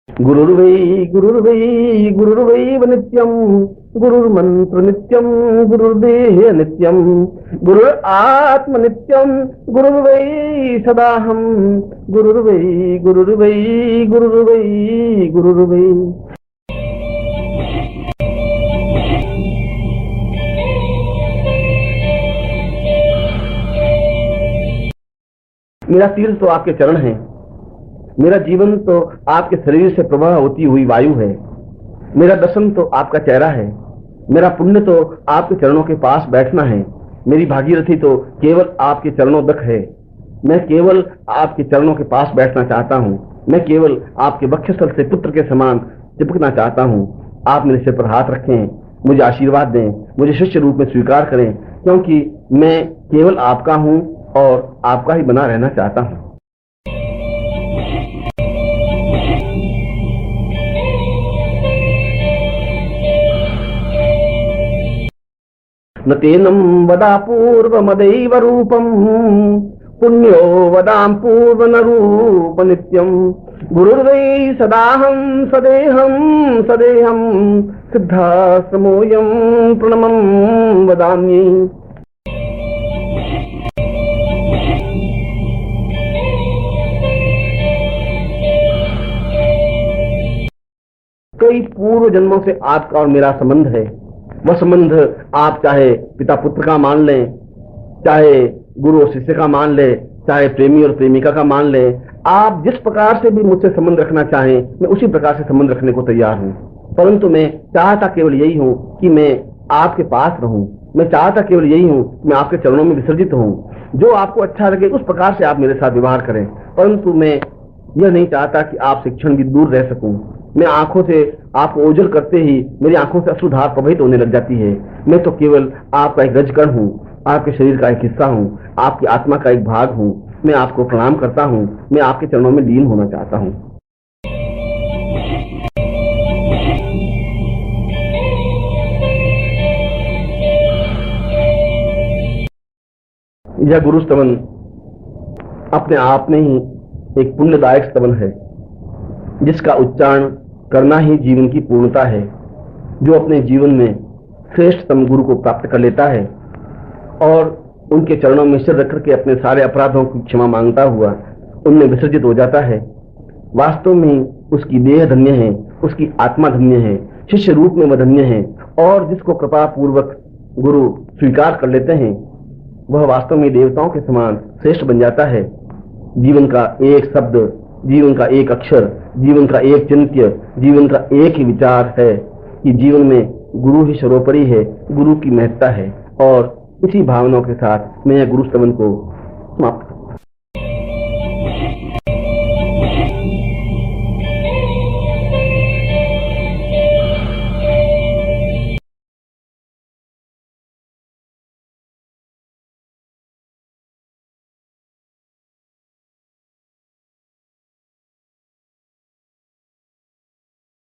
गुरुर्वै गुरुर्वैव नित्यं गुरुर्मन्त्र नित्यं गुरुर्देह नित्यं गुरुरात्म नित्यं गुरुर्वै सदाहं गुरुर्वै गुरुर्वै गुरुर्वै गुरुर्वै। मेरा तीर्थ तो आपके चरण हैं, मेरा जीवन तो आपके शरीर से प्रवाह होती हुई वायु है, मेरा दर्शन तो आपका चेहरा है, मेरा पुण्य तो आपके चरणों के पास बैठना है, मेरी भागीरथी तो केवल आपके चरणों तक है। मैं केवल आपके चरणों के पास बैठना चाहता हूँ, मैं केवल आपके वक्षस्थल से पुत्र के समान चिपकना चाहता हूँ। आप मेरे सिर पर हाथ रखें, मुझे आशीर्वाद दें, मुझे शिष्य रूप में स्वीकार करें, क्योंकि मैं केवल आपका हूँ और आपका ही बना रहना चाहता हूँ। न तेनं वदा पूर्वमदैव रूपं पुण्यो वदां पूर्वनरूप नित्यं गुरुर्वै सदाहं सदेहं सदेहं सिद्धाश्रमोऽयं प्रणमं वदामि। कई पूर्व जन्मों से आपका और मेरा संबंध है। वह संबंध आप चाहे पिता पुत्र का मान लें, चाहे गुरु और शिष्य का मान लें, चाहे प्रेमी और प्रेमिका का मान लें। आप जिस प्रकार से भी मुझसे संबंध रखना चाहें, मैं उसी प्रकार से संबंध रखने को तैयार हूँ। परंतु मैं चाहता केवल यही हूँ कि मैं आपके पास रहूं। मैं चाहता केवल यही हूँ, मैं आपके चरणों में विसर्जित हूँ। जो आपको अच्छा लगे उस प्रकार से आप मेरे साथ व्यवहार करें, परंतु मैं यह नहीं चाहता कि आप से क्षण भी दूर रह सकूं। मैं आंखों से आपको ओझल करते ही मेरी आंखों से अश्रुधार प्रवाहित होने लग जाती है। मैं तो केवल आपका एक रजकण हूँ, आपके शरीर का एक हिस्सा हूँ, आपकी आत्मा का एक भाग हूँ। मैं आपको प्रणाम करता हूँ, मैं आपके चरणों में लीन होना चाहता हूँ। यह गुरु स्तवन अपने आप में ही एक पुण्यदायक स्तवन है, जिसका उच्चारण करना ही जीवन की पूर्णता है। जो अपने जीवन में श्रेष्ठतम गुरु को प्राप्त कर लेता है और उनके चरणों में सिर रख करके अपने सारे अपराधों की क्षमा मांगता हुआ उनमें विसर्जित हो जाता है, वास्तव में उसकी देह धन्य है, उसकी आत्मा धन्य है, शिष्य रूप में वह धन्य है। और जिसको कृपा पूर्वक गुरु स्वीकार कर लेते हैं, वह वास्तव में देवताओं के समान श्रेष्ठ बन जाता है। जीवन का एक शब्द, जीवन का एक अक्षर, जीवन का एक चिंत्य, जीवन का एक ही विचार है कि जीवन में गुरु ही सर्वोपरि है, गुरु की महत्ता है। और इसी भावनाओं के साथ मैं गुरु स्तवन को समाप्त